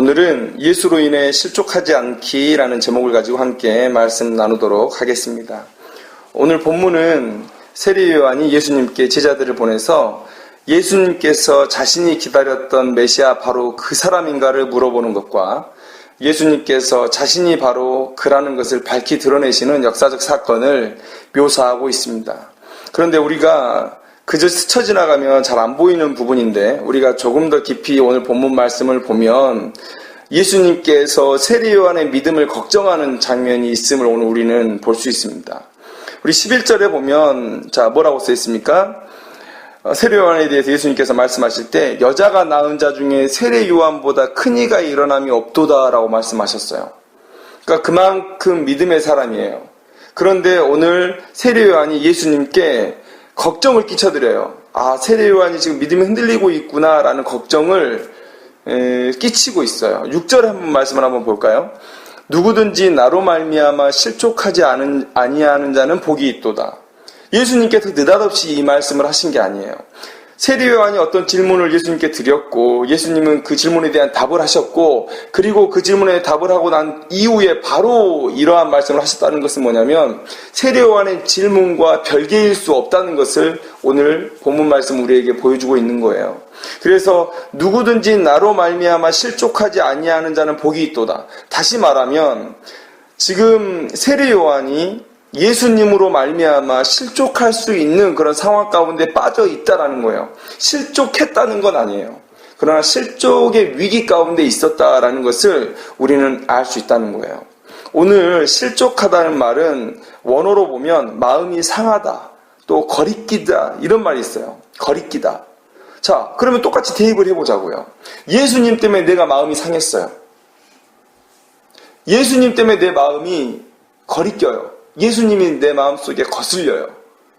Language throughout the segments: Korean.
오늘은 예수로 인해 실족하지 않기라는 제목을 가지고 함께 말씀 나누도록 하겠습니다. 오늘 본문은 세례 요한이 예수님께 제자들을 보내서 예수님께서 자신이 기다렸던 메시아 바로 그 사람인가를 물어보는 것과 예수님께서 자신이 바로 그라는 것을 밝히 드러내시는 역사적 사건을 묘사하고 있습니다. 그런데 우리가 그저 스쳐 지나가면 잘 안 보이는 부분인데 우리가 조금 더 깊이 오늘 본문 말씀을 보면 예수님께서 세례 요한의 믿음을 걱정하는 장면이 있음을 오늘 우리는 볼 수 있습니다. 우리 11절에 보면 뭐라고 써 있습니까? 세례 요한에 대해서 예수님께서 말씀하실 때 여자가 낳은 자 중에 세례 요한보다 큰 이가 일어남이 없도다라고 말씀하셨어요. 그러니까 그만큼 믿음의 사람이에요. 그런데 오늘 세례 요한이 예수님께 걱정을 끼쳐드려요. 세례 요한이 지금 믿음이 흔들리고 있구나라는 걱정을 끼치고 있어요. 6절에 한번 말씀을 한번 볼까요? 누구든지 나로 말미암아 실족하지 아니하는 자는 복이 있도다. 예수님께서 느닷없이 이 말씀을 하신 게 아니에요. 세례 요한이 어떤 질문을 예수님께 드렸고 예수님은 그 질문에 대한 답을 하셨고 그리고 그 질문에 답을 하고 난 이후에 바로 이러한 말씀을 하셨다는 것은 뭐냐면 세례 요한의 질문과 별개일 수 없다는 것을 오늘 본문 말씀 우리에게 보여주고 있는 거예요. 그래서 누구든지 나로 말미암아 실족하지 아니하는 자는 복이 있도다. 다시 말하면 지금 세례 요한이 예수님으로 말미암아 실족할 수 있는 그런 상황 가운데 빠져 있다라는 거예요. 실족했다는 건 아니에요. 그러나 실족의 위기 가운데 있었다라는 것을 우리는 알 수 있다는 거예요. 오늘 실족하다는 말은 원어로 보면 마음이 상하다, 또 거리끼다 이런 말이 있어요. 거리끼다. 자, 그러면 똑같이 대입을 해보자고요. 예수님 때문에 내가 마음이 상했어요. 예수님 때문에 내 마음이 거리껴요. 예수님이 내 마음속에 거슬려요.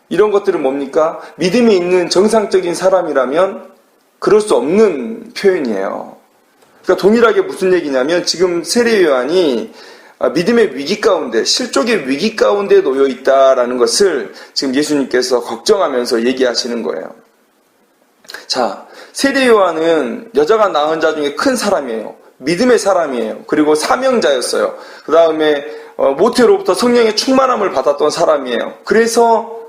이런 것들은 뭡니까? 믿음이 있는 정상적인 사람이라면 그럴 수 없는 표현이에요. 그러니까 동일하게 무슨 얘기냐면 지금 세례 요한이 믿음의 위기 가운데, 실족의 위기 가운데 놓여 있다라는 것을 지금 예수님께서 걱정하면서 얘기하시는 거예요. 자, 세례 요한은 여자가 낳은 자 중에 큰 사람이에요. 믿음의 사람이에요. 그리고 사명자였어요. 그 다음에 모태로부터 성령의 충만함을 받았던 사람이에요. 그래서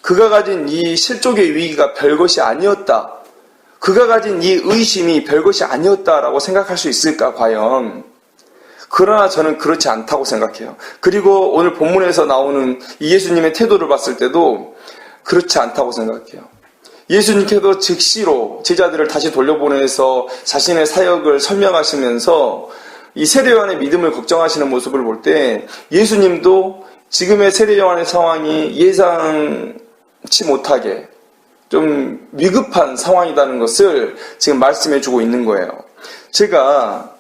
그가 가진 이 실족의 위기가 별것이 아니었다. 그가 가진 이 의심이 별것이 아니었다라고 생각할 수 있을까 과연? 그러나 저는 그렇지 않다고 생각해요. 그리고 오늘 본문에서 나오는 이 예수님의 태도를 봤을 때도 그렇지 않다고 생각해요. 예수님께서 즉시로 제자들을 다시 돌려보내서 자신의 사역을 설명하시면서 이 세례 요한의 믿음을 걱정하시는 모습을 볼 때 예수님도 지금의 세례 요한의 상황이 예상치 못하게 좀 위급한 상황이라는 것을 지금 말씀해주고 있는 거예요. 제가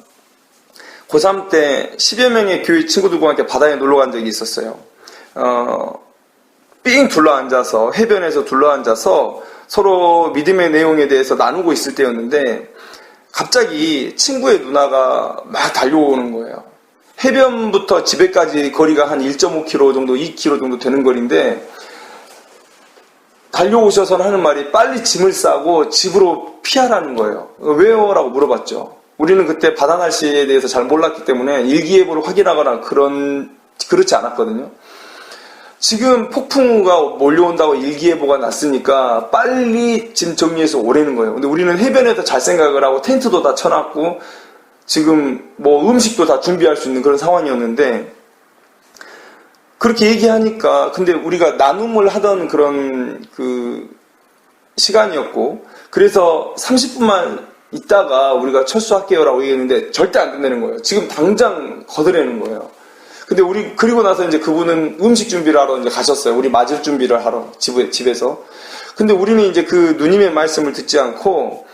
고3 때 10여 명의 교회 친구들과 함께 바다에 놀러 간 적이 있었어요. 삥 둘러앉아서 해변에서 둘러앉아서 서로 믿음의 내용에 대해서 나누고 있을 때였는데 갑자기 친구의 누나가 막 달려오는 거예요. 해변부터 집에까지 거리가 한 1.5km 정도, 2km 정도 되는 거리인데 달려오셔서 하는 말이 빨리 짐을 싸고 집으로 피하라는 거예요. 왜요? 라고 물어봤죠. 우리는 그때 바다 날씨에 대해서 잘 몰랐기 때문에 일기예보를 확인하거나 그렇지 않았거든요. 지금 폭풍우가 몰려온다고 일기예보가 났으니까 빨리 짐 정리해서 오라는 거예요. 근데 우리는 해변에서 잘 생각을 하고 텐트도 다 쳐놨고 지금 음식도 다 준비할 수 있는 그런 상황이었는데 그렇게 얘기하니까 근데 우리가 나눔을 하던 그런 시간이었고 그래서 30분만 있다가 우리가 철수할게요라고 얘기했는데 절대 안 된다는 거예요. 지금 당장 걷으라는 거예요. 근데 그리고 나서 이제 그분은 음식 준비를 하러 이제 가셨어요. 우리 맞을 준비를 하러, 집에서. 근데 우리는 이제 그 누님의 말씀을 듣지 않고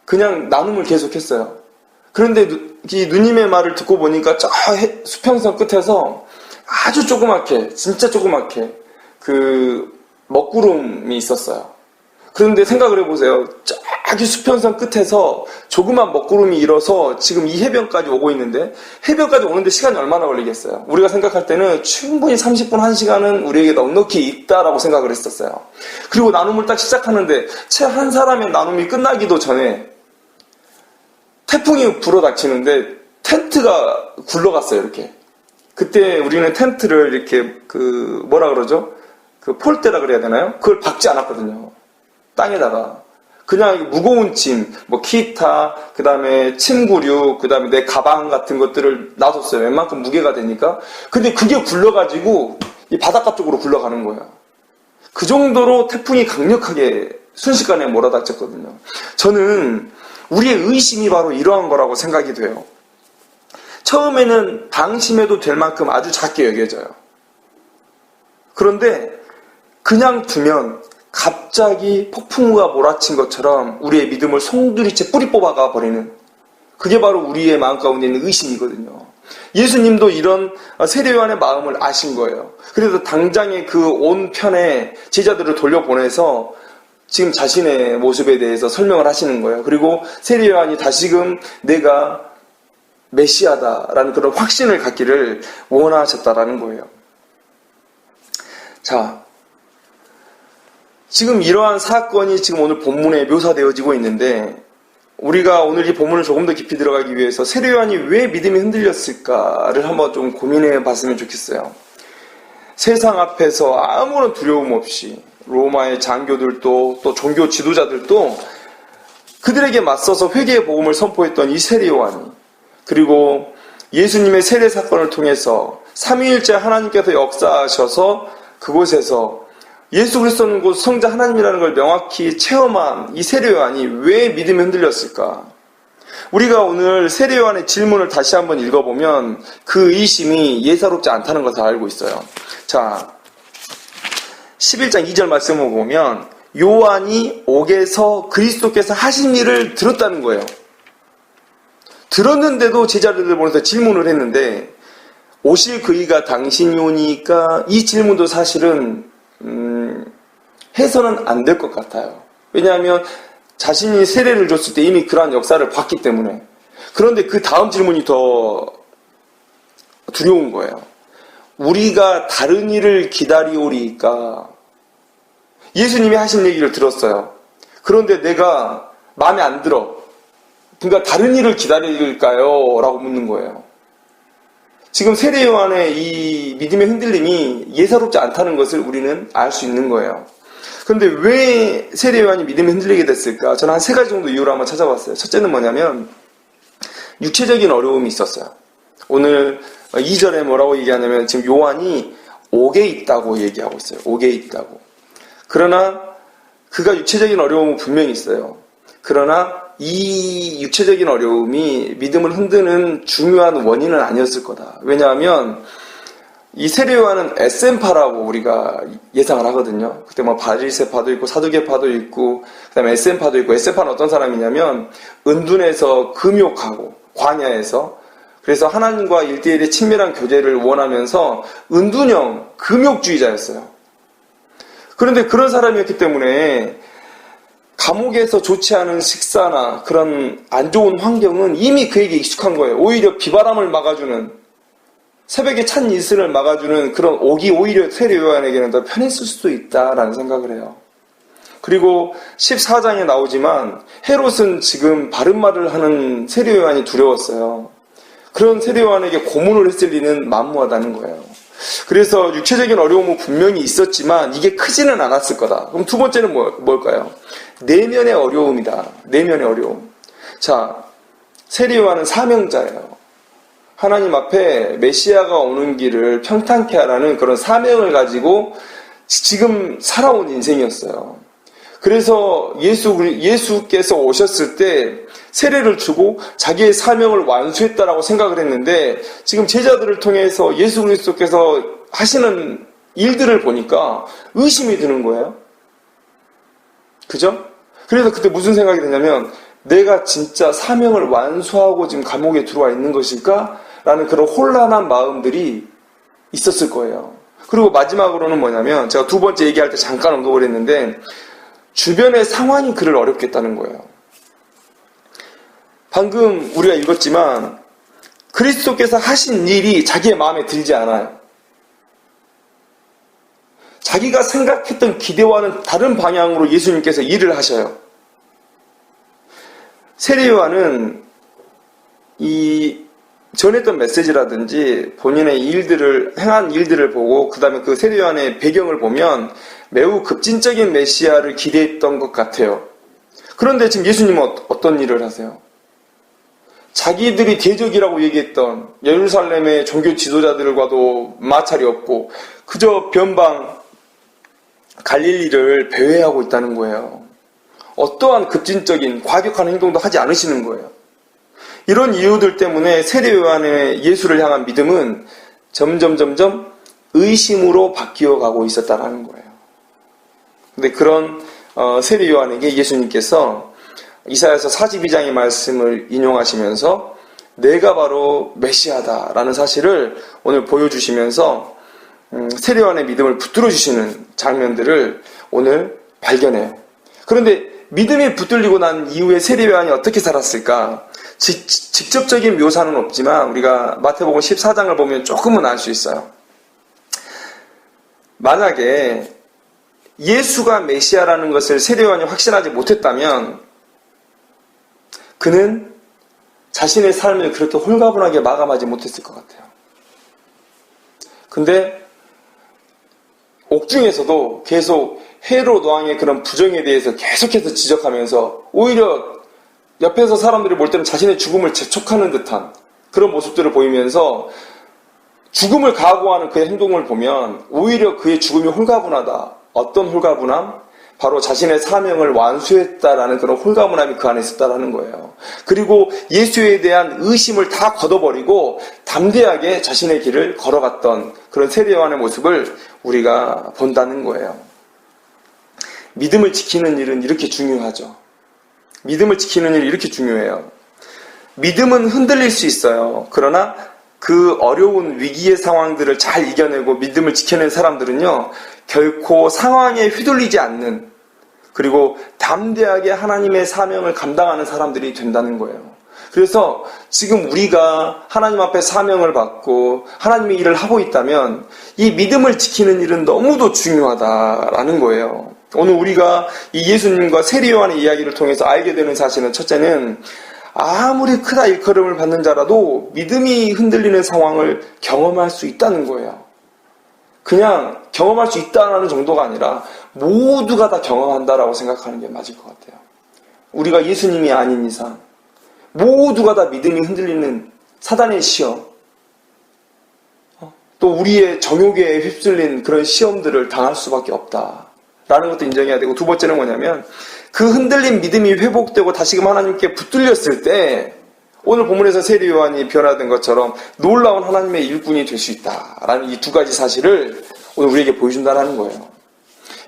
그냥 나눔을 계속했어요. 그런데 이 누님의 말을 듣고 보니까 저 수평선 끝에서 아주 조그맣게, 진짜 조그맣게 먹구름이 있었어요. 그런데 생각을 해보세요. 저기 수평선 끝에서 조그만 먹구름이 일어서 지금 이 해변까지 오고 있는데 해변까지 오는데 시간이 얼마나 걸리겠어요? 우리가 생각할 때는 충분히 30분, 1시간은 우리에게 넉넉히 있다라고 생각을 했었어요. 그리고 나눔을 딱 시작하는데 채 한 사람의 나눔이 끝나기도 전에 태풍이 불어닥치는데 텐트가 굴러갔어요, 이렇게. 그때 우리는 텐트를 이렇게 뭐라 그러죠? 폴대라 그래야 되나요? 그걸 박지 않았거든요. 땅에다가. 그냥 무거운 짐, 기타, 그 다음에 침구류, 그 다음에 내 가방 같은 것들을 놔뒀어요. 웬만큼 무게가 되니까. 근데 그게 굴러가지고 이 바닷가 쪽으로 굴러가는 거예요. 그 정도로 태풍이 강력하게 순식간에 몰아닥쳤거든요. 저는 우리의 의심이 바로 이러한 거라고 생각이 돼요. 처음에는 방심해도 될 만큼 아주 작게 여겨져요. 그런데 그냥 두면 갑자기 폭풍우가 몰아친 것처럼 우리의 믿음을 송두리째 뿌리 뽑아가 버리는, 그게 바로 우리의 마음 가운데 있는 의심이거든요. 예수님도 이런 세례요한의 마음을 아신 거예요. 그래서 당장에 그 온 편에 제자들을 돌려보내서 지금 자신의 모습에 대해서 설명을 하시는 거예요. 그리고 세례요한이 다시금 내가 메시아다라는 그런 확신을 갖기를 원하셨다라는 거예요. 자, 지금 이러한 사건이 지금 오늘 본문에 묘사되어지고 있는데, 우리가 오늘 이 본문을 조금 더 깊이 들어가기 위해서 세례요한이 왜 믿음이 흔들렸을까를 한번 좀 고민해 봤으면 좋겠어요. 세상 앞에서 아무런 두려움 없이 로마의 장교들도 또 종교 지도자들도 그들에게 맞서서 회개의 복음을 선포했던 이 세례요한이, 그리고 예수님의 세례 사건을 통해서 삼위일체 하나님께서 역사하셔서 그곳에서 예수 그리스도는 곧 성자 하나님이라는 걸 명확히 체험한 이 세례요한이 왜 믿음이 흔들렸을까? 우리가 오늘 세례요한의 질문을 다시 한번 읽어보면 그 의심이 예사롭지 않다는 것을 알고 있어요. 자, 11장 2절 말씀을 보면 요한이 옥에서 그리스도께서 하신 일을 들었다는 거예요. 들었는데도 제자들을 보내서 질문을 했는데, 오실 그이가 당신이오니까 이 질문도 사실은 해서는 안 될 것 같아요. 왜냐하면 자신이 세례를 줬을 때 이미 그러한 역사를 봤기 때문에. 그런데 그 다음 질문이 더 두려운 거예요. 우리가 다른 일을 기다리오리까. 예수님이 하신 얘기를 들었어요. 그런데 내가 마음에 안 들어. 그러니까 다른 일을 기다릴까요? 라고 묻는 거예요. 지금 세례요한의 이 믿음의 흔들림이 예사롭지 않다는 것을 우리는 알 수 있는 거예요. 그런데 왜 세례요한이 믿음이 흔들리게 됐을까? 저는 한 3가지 정도 이유를 한번 찾아봤어요. 첫째는 뭐냐면 육체적인 어려움이 있었어요. 오늘 2절에 뭐라고 얘기하냐면 지금 요한이 옥에 있다고 얘기하고 있어요. 옥에 있다고. 그러나 그가 육체적인 어려움은 분명히 있어요. 그러나 이 육체적인 어려움이 믿음을 흔드는 중요한 원인은 아니었을 거다. 왜냐하면 이 세례요한은 SM파라고 우리가 예상을 하거든요. 그때 바리새파도 있고 사두개파도 있고 그다음에 SM파도 있고, SM파는 어떤 사람이냐면 은둔해서 금욕하고 광야에서, 그래서 하나님과 1대1의 친밀한 교제를 원하면서 은둔형 금욕주의자였어요. 그런데 그런 사람이었기 때문에 감옥에서 좋지 않은 식사나 그런 안 좋은 환경은 이미 그에게 익숙한 거예요. 오히려 비바람을 막아주는, 새벽에 찬 이슬을 막아주는 그런 옥이 오히려 세례요한에게는 더 편했을 수도 있다라는 생각을 해요. 그리고 14장에 나오지만 헤롯은 지금 바른 말을 하는 세례요한이 두려웠어요. 그런 세례요한에게 고문을 했을 리는 만무하다는 거예요. 그래서 육체적인 어려움은 분명히 있었지만 이게 크지는 않았을 거다. 그럼 두 번째는 뭘까요? 내면의 어려움이다. 내면의 어려움. 자, 세례요한은 사명자예요. 하나님 앞에 메시아가 오는 길을 평탄케 하라는 그런 사명을 가지고 지금 살아온 인생이었어요. 그래서 예수께서 오셨을 때 세례를 주고 자기의 사명을 완수했다라고 생각을 했는데, 지금 제자들을 통해서 예수 그리스도께서 하시는 일들을 보니까 의심이 드는 거예요. 그죠? 그래서 그때 무슨 생각이 드냐면, 내가 진짜 사명을 완수하고 지금 감옥에 들어와 있는 것일까? 라는 그런 혼란한 마음들이 있었을 거예요. 그리고 마지막으로는 뭐냐면, 제가 두 번째 얘기할 때 잠깐 언급을 했는데, 주변의 상황이 그를 어렵게 했다는 거예요. 방금 우리가 읽었지만 그리스도께서 하신 일이 자기의 마음에 들지 않아요. 자기가 생각했던 기대와는 다른 방향으로 예수님께서 일을 하셔요. 세례요한은 이 전했던 메시지라든지 본인의 행한 일들을 보고 그 다음에 그 세례 요한의 배경을 보면 매우 급진적인 메시아를 기대했던 것 같아요. 그런데 지금 예수님은 어떤 일을 하세요? 자기들이 대적이라고 얘기했던 예루살렘의 종교 지도자들과도 마찰이 없고 그저 변방 갈릴리를 배회하고 있다는 거예요. 어떠한 급진적인 과격한 행동도 하지 않으시는 거예요. 이런 이유들 때문에 세례 요한의 예수를 향한 믿음은 점점 의심으로 바뀌어가고 있었다라는 거예요. 근데 그런 세례 요한에게 예수님께서 이사야서 42장의 말씀을 인용하시면서 내가 바로 메시아다라는 사실을 오늘 보여주시면서 세례 요한의 믿음을 붙들어 주시는 장면들을 오늘 발견해요. 그런데 믿음이 붙들리고 난 이후에 세례 요한이 어떻게 살았을까? 직접적인 묘사는 없지만 우리가 마태복음 14장을 보면 조금은 알 수 있어요. 만약에 예수가 메시아라는 것을 세례 요한이 확신하지 못했다면 그는 자신의 삶을 그렇게 홀가분하게 마감하지 못했을 것 같아요. 근데 옥중에서도 계속 헤롯 왕의 그런 부정에 대해서 계속해서 지적하면서 오히려 옆에서 사람들이 볼 때는 자신의 죽음을 재촉하는 듯한 그런 모습들을 보이면서 죽음을 각오하는 그의 행동을 보면 오히려 그의 죽음이 홀가분하다. 어떤 홀가분함? 바로 자신의 사명을 완수했다라는 그런 홀가분함이 그 안에 있었다라는 거예요. 그리고 예수에 대한 의심을 다 걷어버리고 담대하게 자신의 길을 걸어갔던 그런 세례 요한의 모습을 우리가 본다는 거예요. 믿음을 지키는 일은 이렇게 중요하죠. 믿음을 지키는 일이 이렇게 중요해요. 믿음은 흔들릴 수 있어요. 그러나 그 어려운 위기의 상황들을 잘 이겨내고 믿음을 지켜낸 사람들은요, 결코 상황에 휘둘리지 않는, 그리고 담대하게 하나님의 사명을 감당하는 사람들이 된다는 거예요. 그래서 지금 우리가 하나님 앞에 사명을 받고 하나님의 일을 하고 있다면 이 믿음을 지키는 일은 너무도 중요하다라는 거예요. 오늘 우리가 이 예수님과 세례 요한의 이야기를 통해서 알게 되는 사실은, 첫째는 아무리 크다 일컬음을 받는 자라도 믿음이 흔들리는 상황을 경험할 수 있다는 거예요. 그냥 경험할 수 있다는 정도가 아니라 모두가 다 경험한다라고 생각하는 게 맞을 것 같아요. 우리가 예수님이 아닌 이상 모두가 다 믿음이 흔들리는 사단의 시험, 또 우리의 정욕에 휩쓸린 그런 시험들을 당할 수밖에 없다라는 것도 인정해야 되고, 두 번째는 뭐냐면 그 흔들린 믿음이 회복되고 다시금 하나님께 붙들렸을 때 오늘 본문에서 세례 요한이 변화된 것처럼 놀라운 하나님의 일꾼이 될 수 있다라는 이 두 가지 사실을 오늘 우리에게 보여준다는 거예요.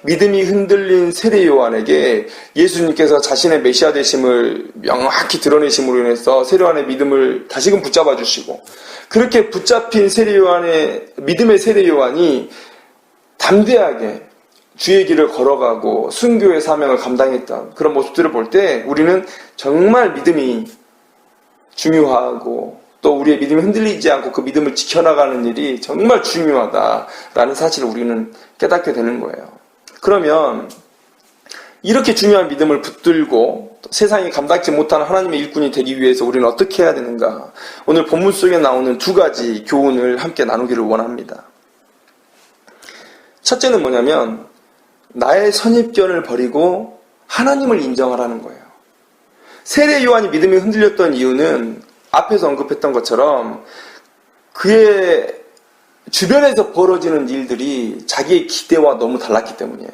믿음이 흔들린 세례 요한에게 예수님께서 자신의 메시아 되심을 명확히 드러내심으로 인해서 세례 요한의 믿음을 다시금 붙잡아 주시고, 그렇게 붙잡힌 세례 요한의 믿음의 세례 요한이 담대하게 주의 길을 걸어가고 순교의 사명을 감당했던 그런 모습들을 볼 때 우리는 정말 믿음이 중요하고 또 우리의 믿음이 흔들리지 않고 그 믿음을 지켜나가는 일이 정말 중요하다라는 사실을 우리는 깨닫게 되는 거예요. 그러면 이렇게 중요한 믿음을 붙들고 세상이 감당치 못하는 하나님의 일꾼이 되기 위해서 우리는 어떻게 해야 되는가? 오늘 본문 속에 나오는 두 가지 교훈을 함께 나누기를 원합니다. 첫째는 뭐냐면 나의 선입견을 버리고 하나님을 인정하라는 거예요. 세례 요한이 믿음이 흔들렸던 이유는 앞에서 언급했던 것처럼 그의 주변에서 벌어지는 일들이 자기의 기대와 너무 달랐기 때문이에요.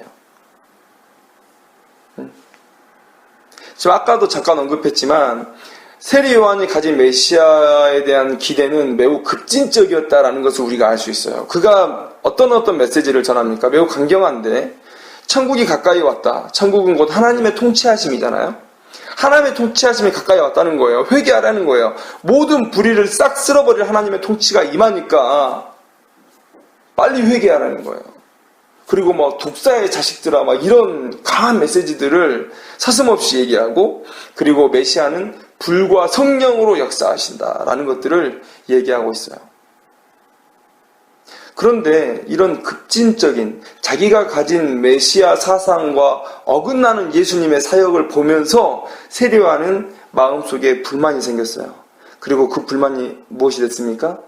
지금 아까도 잠깐 언급했지만 세례 요한이 가진 메시아에 대한 기대는 매우 급진적이었다라는 것을 우리가 알 수 있어요. 그가 어떤 메시지를 전합니까? 매우 강경한데 천국이 가까이 왔다. 천국은 곧 하나님의 통치하심이잖아요. 하나님의 통치하심이 가까이 왔다는 거예요. 회개하라는 거예요. 모든 불의를 싹 쓸어버릴 하나님의 통치가 임하니까 빨리 회개하라는 거예요. 그리고 뭐 독사의 자식들아 막 이런 강한 메시지들을 서슴없이 얘기하고, 그리고 메시아는 불과 성령으로 역사하신다라는 것들을 얘기하고 있어요. 그런데 이런 급진적인 자기가 가진 메시아 사상과 어긋나는 예수님의 사역을 보면서 세례 요한은 마음속에 불만이 생겼어요. 그리고 그 불만이 무엇이 됐습니까?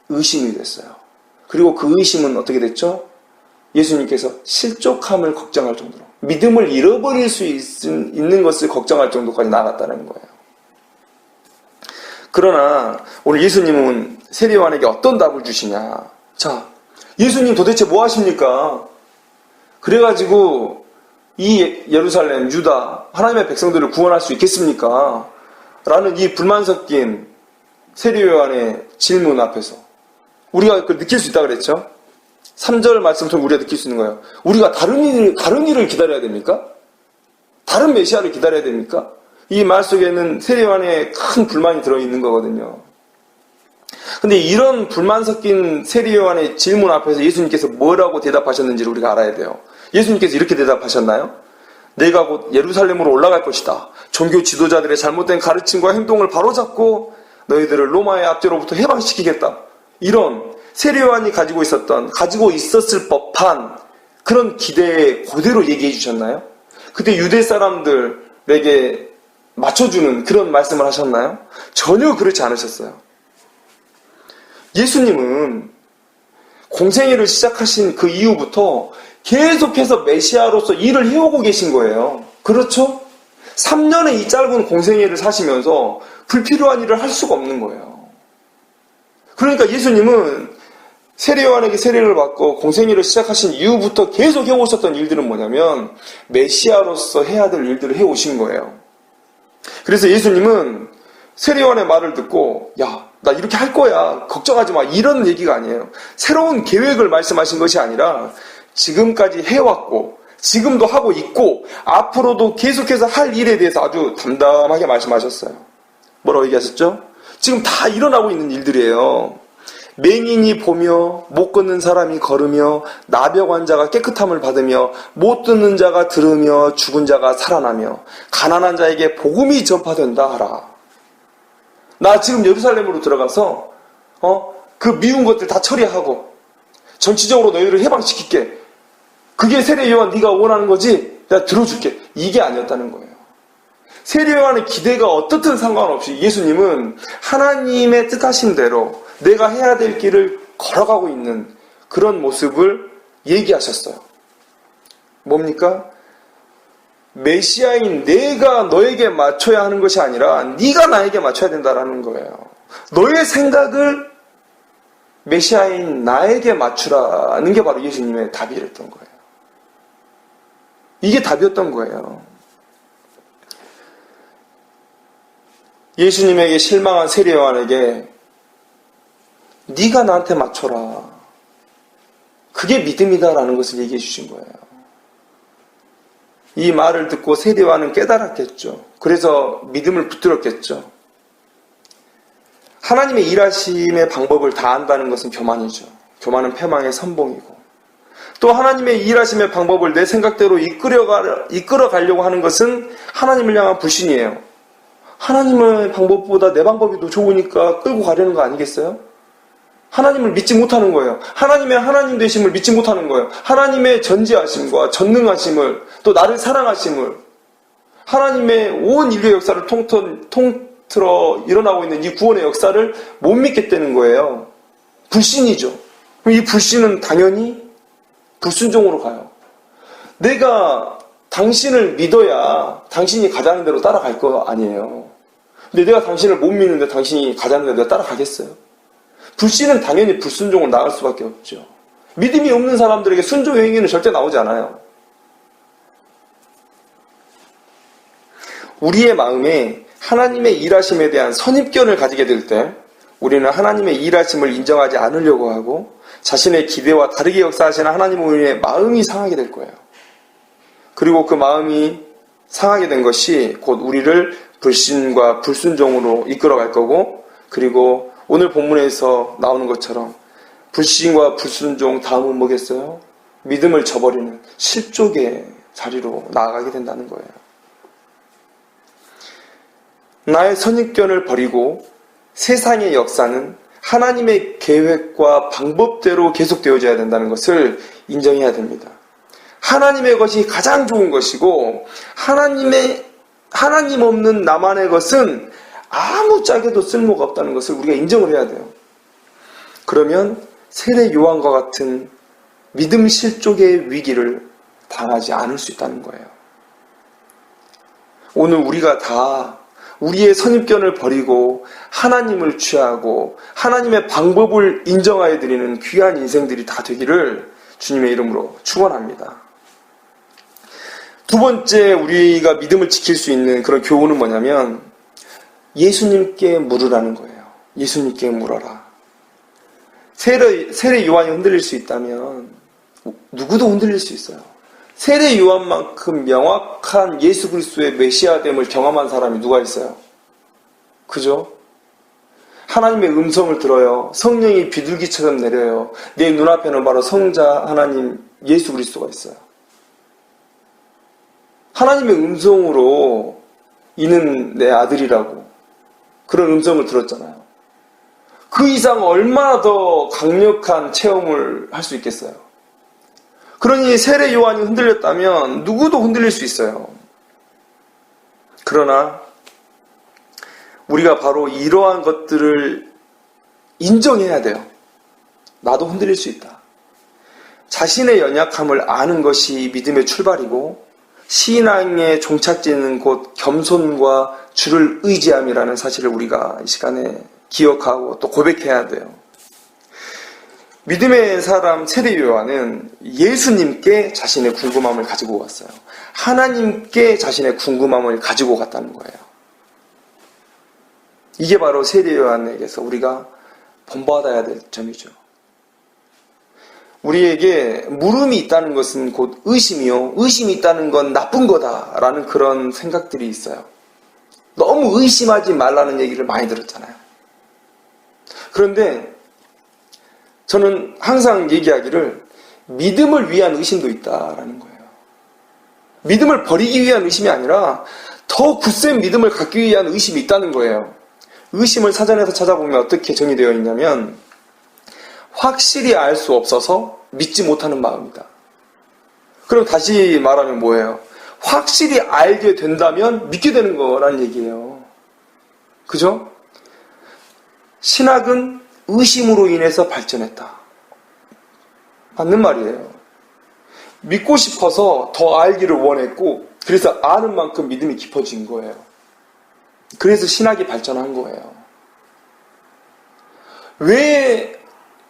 의심이 됐어요. 그리고 그 의심은 어떻게 됐죠? 예수님께서 실족함을 걱정할 정도로, 믿음을 잃어버릴 수 있는 것을 걱정할 정도까지 나아갔다는 거예요. 그러나 오늘 예수님은 세리요한에게 어떤 답을 주시냐? 자, 예수님 도대체 뭐 하십니까? 그래가지고 이 예루살렘, 유다, 하나님의 백성들을 구원할 수 있겠습니까? 라는 이 불만 섞인 세리요한의 질문 앞에서 우리가 그걸 느낄 수 있다 그랬죠? 3절 말씀 통해 우리가 느낄 수 있는 거예요. 우리가 다른 일을 기다려야 됩니까? 다른 메시아를 기다려야 됩니까? 이 말 속에는 세리요한의 큰 불만이 들어있는 거거든요. 근데 이런 불만 섞인 세리요한의 질문 앞에서 예수님께서 뭐라고 대답하셨는지를 우리가 알아야 돼요. 예수님께서 이렇게 대답하셨나요? 내가 곧 예루살렘으로 올라갈 것이다. 종교 지도자들의 잘못된 가르침과 행동을 바로잡고 너희들을 로마의 압제로부터 해방시키겠다. 이런 세리요한이 가지고 있었을 법한 그런 기대에 그대로 얘기해 주셨나요? 그때 유대 사람들에게 맞춰주는 그런 말씀을 하셨나요? 전혀 그렇지 않으셨어요. 예수님은 공생애를 시작하신 그 이후부터 계속해서 메시아로서 일을 해오고 계신 거예요. 그렇죠? 3년의 이 짧은 공생애를 사시면서 불필요한 일을 할 수가 없는 거예요. 그러니까 예수님은 세례요한에게 세례를 받고 공생애를 시작하신 이후부터 계속 해오셨던 일들은 뭐냐면 메시아로서 해야 될 일들을 해오신 거예요. 그래서 예수님은 세례요한의 말을 듣고 야, 나 이렇게 할 거야. 걱정하지 마. 이런 얘기가 아니에요. 새로운 계획을 말씀하신 것이 아니라 지금까지 해왔고 지금도 하고 있고 앞으로도 계속해서 할 일에 대해서 아주 담담하게 말씀하셨어요. 뭐라고 얘기하셨죠? 지금 다 일어나고 있는 일들이에요. 맹인이 보며 못 걷는 사람이 걸으며 나병 환자가 깨끗함을 받으며 못 듣는 자가 들으며 죽은 자가 살아나며 가난한 자에게 복음이 전파된다 하라. 나 지금 예루살렘으로 들어가서 그 미운 것들 다 처리하고 전체적으로 너희를 해방시킬게. 그게 세례요한 네가 원하는 거지? 내가 들어줄게. 이게 아니었다는 거예요. 세례요한의 기대가 어떻든 상관없이 예수님은 하나님의 뜻하신 대로 내가 해야 될 길을 걸어가고 있는 그런 모습을 얘기하셨어요. 뭡니까? 메시아인 내가 너에게 맞춰야 하는 것이 아니라 네가 나에게 맞춰야 된다라는 거예요. 너의 생각을 메시아인 나에게 맞추라는 게 바로 예수님의 답이랬던 거예요. 이게 답이었던 거예요. 예수님에게 실망한 세례요한에게 네가 나한테 맞춰라. 그게 믿음이다라는 것을 얘기해 주신 거예요. 이 말을 듣고 세례요한은 깨달았겠죠. 그래서 믿음을 붙들었겠죠. 하나님의 일하심의 방법을 다 안다는 것은 교만이죠. 교만은 패망의 선봉이고 또 하나님의 일하심의 방법을 내 생각대로 이끌어 가려고 하는 것은 하나님을 향한 불신이에요. 하나님의 방법보다 내 방법이 더 좋으니까 끌고 가려는 거 아니겠어요? 하나님을 믿지 못하는 거예요. 하나님의 하나님 되심을 믿지 못하는 거예요. 하나님의 전지하심과 전능하심을 또 나를 사랑하심을 하나님의 온 인류의 역사를 통틀어 일어나고 있는 이 구원의 역사를 못 믿겠다는 거예요. 불신이죠. 그럼 이 불신은 당연히 불순종으로 가요. 내가 당신을 믿어야 당신이 가자는 대로 따라갈 거 아니에요. 근데 내가 당신을 못 믿는데 당신이 가자는 대로 내가 따라가겠어요? 불신은 당연히 불순종으로 나갈 수밖에 없죠. 믿음이 없는 사람들에게 순종의 행위는 절대 나오지 않아요. 우리의 마음에 하나님의 일하심에 대한 선입견을 가지게 될 때 우리는 하나님의 일하심을 인정하지 않으려고 하고 자신의 기대와 다르게 역사하시는 하나님의 마음이 상하게 될 거예요. 그리고 그 마음이 상하게 된 것이 곧 우리를 불신과 불순종으로 이끌어갈 거고 그리고 오늘 본문에서 나오는 것처럼 불신과 불순종 다음은 뭐겠어요? 믿음을 저버리는 실족의 자리로 나아가게 된다는 거예요. 나의 선입견을 버리고 세상의 역사는 하나님의 계획과 방법대로 계속되어져야 된다는 것을 인정해야 됩니다. 하나님의 것이 가장 좋은 것이고 하나님 없는 나만의 것은 아무짝에도 쓸모가 없다는 것을 우리가 인정을 해야 돼요. 그러면 세례 요한과 같은 믿음 실족의 위기를 당하지 않을 수 있다는 거예요. 오늘 우리가 다 우리의 선입견을 버리고 하나님을 취하고 하나님의 방법을 인정하여 드리는 귀한 인생들이 다 되기를 주님의 이름으로 축원합니다. 두 번째 우리가 믿음을 지킬 수 있는 그런 교훈은 뭐냐면 예수님께 물으라는 거예요. 예수님께 물어라. 세례 요한이 흔들릴 수 있다면 누구도 흔들릴 수 있어요. 세례 요한만큼 명확한 예수 그리스도의 메시아됨을 경험한 사람이 누가 있어요? 그죠? 하나님의 음성을 들어요. 성령이 비둘기처럼 내려요. 내 눈앞에는 바로 성자 하나님 예수 그리스도가 있어요. 하나님의 음성으로 이는 내 아들이라고 그런 음성을 들었잖아요. 그 이상 얼마나 더 강력한 체험을 할 수 있겠어요? 그러니 세례 요한이 흔들렸다면 누구도 흔들릴 수 있어요. 그러나 우리가 바로 이러한 것들을 인정해야 돼요. 나도 흔들릴 수 있다. 자신의 연약함을 아는 것이 믿음의 출발이고 신앙의 종착지는 곧 겸손과 주를 의지함이라는 사실을 우리가 이 시간에 기억하고 또 고백해야 돼요. 믿음의 사람 세례 요한은 예수님께 자신의 궁금함을 가지고 왔어요. 하나님께 자신의 궁금함을 가지고 갔다는 거예요. 이게 바로 세례 요한에게서 우리가 본받아야 될 점이죠. 우리에게 물음이 있다는 것은 곧 의심이요. 의심이 있다는 건 나쁜 거다라는 그런 생각들이 있어요. 너무 의심하지 말라는 얘기를 많이 들었잖아요. 그런데 저는 항상 얘기하기를 믿음을 위한 의심도 있다라는 거예요. 믿음을 버리기 위한 의심이 아니라 더 굳센 믿음을 갖기 위한 의심이 있다는 거예요. 의심을 사전에서 찾아보면 어떻게 정의되어 있냐면 확실히 알 수 없어서 믿지 못하는 마음이다. 그럼 다시 말하면 뭐예요? 확실히 알게 된다면 믿게 되는 거라는 얘기예요. 그죠? 신학은 의심으로 인해서 발전했다. 맞는 말이에요. 믿고 싶어서 더 알기를 원했고 그래서 아는 만큼 믿음이 깊어진 거예요. 그래서 신학이 발전한 거예요. 왜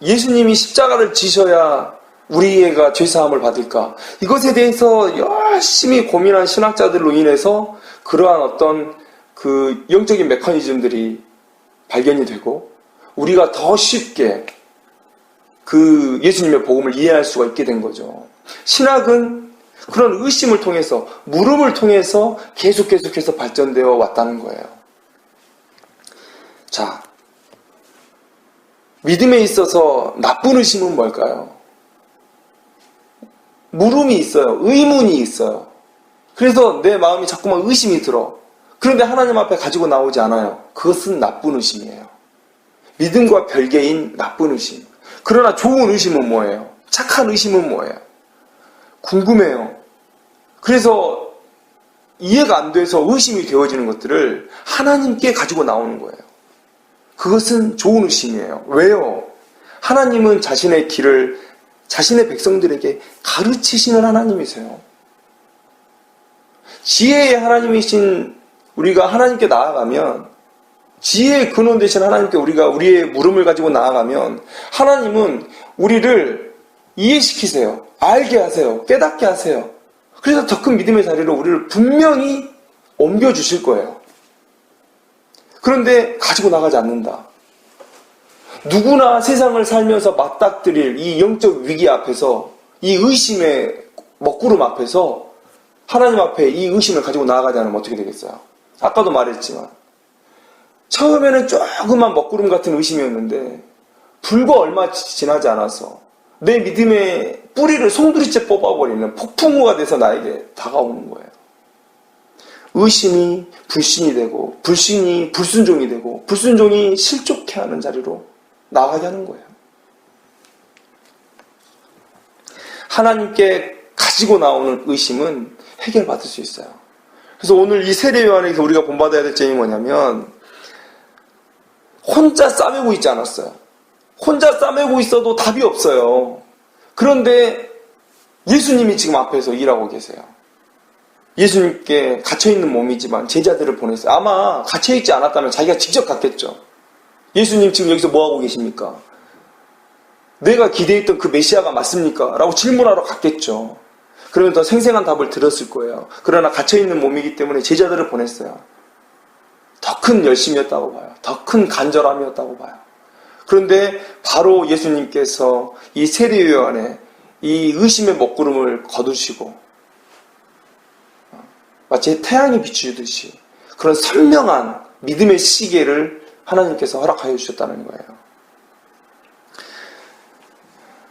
예수님이 십자가를 지셔야 우리가 죄사함을 받을까? 이것에 대해서 열심히 고민한 신학자들로 인해서 그러한 어떤 그 영적인 메커니즘들이 발견이 되고 우리가 더 쉽게 그 예수님의 복음을 이해할 수가 있게 된 거죠. 신학은 그런 의심을 통해서 물음을 통해서 계속해서 발전되어 왔다는 거예요. 자, 믿음에 있어서 나쁜 의심은 뭘까요? 물음이 있어요. 의문이 있어요. 그래서 내 마음이 자꾸만 의심이 들어. 그런데 하나님 앞에 가지고 나오지 않아요. 그것은 나쁜 의심이에요. 믿음과 별개인 나쁜 의심. 그러나 좋은 의심은 뭐예요? 착한 의심은 뭐예요? 궁금해요. 그래서 이해가 안 돼서 의심이 되어지는 것들을 하나님께 가지고 나오는 거예요. 그것은 좋은 의심이에요. 왜요? 하나님은 자신의 길을 자신의 백성들에게 가르치시는 하나님이세요. 지혜의 하나님이신 우리가 하나님께 나아가면 지혜의 근원 되신 하나님께 우리가 우리의 물음을 가지고 나아가면 하나님은 우리를 이해시키세요. 알게 하세요. 깨닫게 하세요. 그래서 더 큰 믿음의 자리로 우리를 분명히 옮겨주실 거예요. 그런데 가지고 나가지 않는다. 누구나 세상을 살면서 맞닥뜨릴 이 영적 위기 앞에서 이 의심의 먹구름 앞에서 하나님 앞에 이 의심을 가지고 나아가지 않으면 어떻게 되겠어요? 아까도 말했지만 처음에는 조그만 먹구름 같은 의심이었는데 불과 얼마 지나지 않아서 내 믿음의 뿌리를 송두리째 뽑아버리는 폭풍우가 돼서 나에게 다가오는 거예요. 의심이 불신이 되고 불신이 불순종이 되고 불순종이 실족해 하는 자리로 나가게 하는 거예요. 하나님께 가지고 나오는 의심은 해결받을 수 있어요. 그래서 오늘 이 세례 요한에서 우리가 본받아야 될 점이 뭐냐면 혼자 싸매고 있지 않았어요. 혼자 싸매고 있어도 답이 없어요. 그런데 예수님이 지금 앞에서 일하고 계세요. 예수님께 갇혀있는 몸이지만 제자들을 보냈어요. 아마 갇혀있지 않았다면 자기가 직접 갔겠죠. 예수님 지금 여기서 뭐하고 계십니까? 내가 기대했던 그 메시아가 맞습니까? 라고 질문하러 갔겠죠. 그러면 더 생생한 답을 들었을 거예요. 그러나 갇혀있는 몸이기 때문에 제자들을 보냈어요. 더 큰 열심이었다고 봐요. 더 큰 간절함이었다고 봐요. 그런데 바로 예수님께서 이 세리요한의 이 의심의 먹구름을 거두시고 마치 태양이 비추듯이 그런 선명한 믿음의 시계를 하나님께서 허락하여 주셨다는 거예요.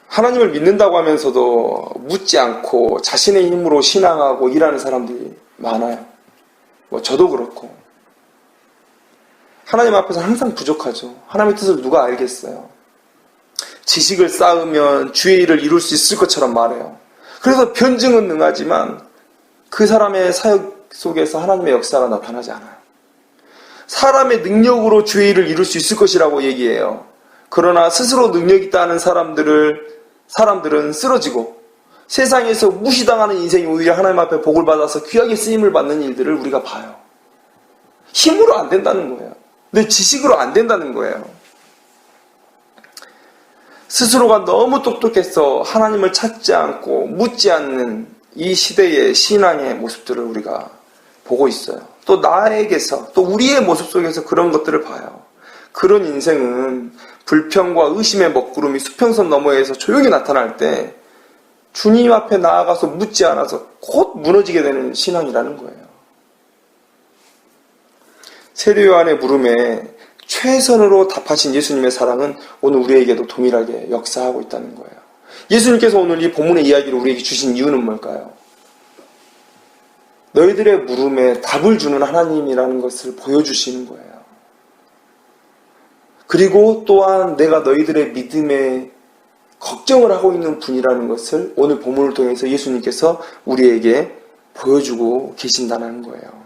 하나님을 믿는다고 하면서도 묻지 않고 자신의 힘으로 신앙하고 일하는 사람들이 많아요. 저도 그렇고. 하나님 앞에서 항상 부족하죠. 하나님의 뜻을 누가 알겠어요. 지식을 쌓으면 주의 일을 이룰 수 있을 것처럼 말해요. 그래서 변증은 능하지만 그 사람의 사역 속에서 하나님의 역사가 나타나지 않아요. 사람의 능력으로 주의 일을 이룰 수 있을 것이라고 얘기해요. 그러나 스스로 능력 있다는 사람들은 쓰러지고 세상에서 무시당하는 인생이 오히려 하나님 앞에 복을 받아서 귀하게 쓰임을 받는 일들을 우리가 봐요. 힘으로 안 된다는 거예요. 내 지식으로 안 된다는 거예요. 스스로가 너무 똑똑해서 하나님을 찾지 않고 묻지 않는 이 시대의 신앙의 모습들을 우리가 보고 있어요. 또 나에게서, 또 우리의 모습 속에서 그런 것들을 봐요. 그런 인생은 불평과 의심의 먹구름이 수평선 너머에서 조용히 나타날 때 주님 앞에 나아가서 묻지 않아서 곧 무너지게 되는 신앙이라는 거예요. 세리요한의 물음에 최선으로 답하신 예수님의 사랑은 오늘 우리에게도 동일하게 역사하고 있다는 거예요. 예수님께서 오늘 이 본문의 이야기를 우리에게 주신 이유는 뭘까요? 너희들의 물음에 답을 주는 하나님이라는 것을 보여주시는 거예요. 그리고 또한 내가 너희들의 믿음에 걱정을 하고 있는 분이라는 것을 오늘 본문을 통해서 예수님께서 우리에게 보여주고 계신다는 거예요.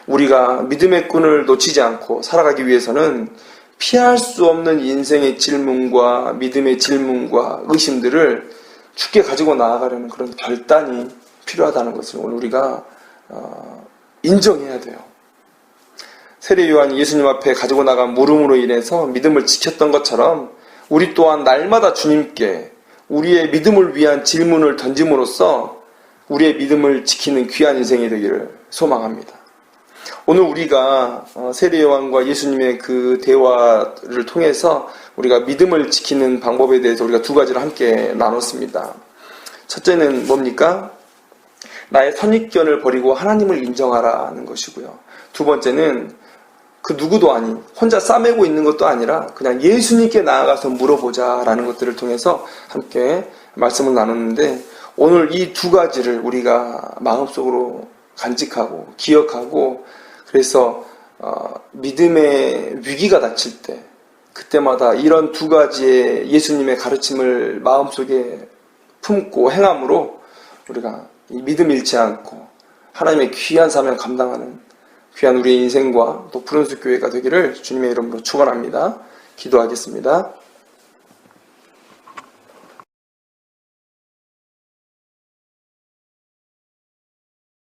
우리가 믿음의 끈을 놓치지 않고 살아가기 위해서는 피할 수 없는 인생의 질문과 믿음의 질문과 의심들을 주께 가지고 나아가려는 그런 결단이 필요하다는 것을 오늘 우리가 인정해야 돼요. 세례 요한이 예수님 앞에 가지고 나간 물음으로 인해서 믿음을 지켰던 것처럼 우리 또한 날마다 주님께 우리의 믿음을 위한 질문을 던짐으로써 우리의 믿음을 지키는 귀한 인생이 되기를 소망합니다. 오늘 우리가 세례 요한과 예수님의 그 대화를 통해서 우리가 믿음을 지키는 방법에 대해서 우리가 두 가지를 함께 나눴습니다. 첫째는 뭡니까? 나의 선입견을 버리고 하나님을 인정하라는 것이고요. 두 번째는 그 누구도 아닌 혼자 싸매고 있는 것도 아니라 그냥 예수님께 나아가서 물어보자라는 것들을 통해서 함께 말씀을 나눴는데 오늘 이 두 가지를 우리가 마음속으로 간직하고 기억하고 그래서 믿음의 위기가 닥칠 때 그때마다 이런 두 가지의 예수님의 가르침을 마음속에 품고 행함으로 우리가 이 믿음 잃지 않고 하나님의 귀한 사명을 감당하는 귀한 우리의 인생과 또 푸른숲 교회가 되기를 주님의 이름으로 축원합니다. 기도하겠습니다.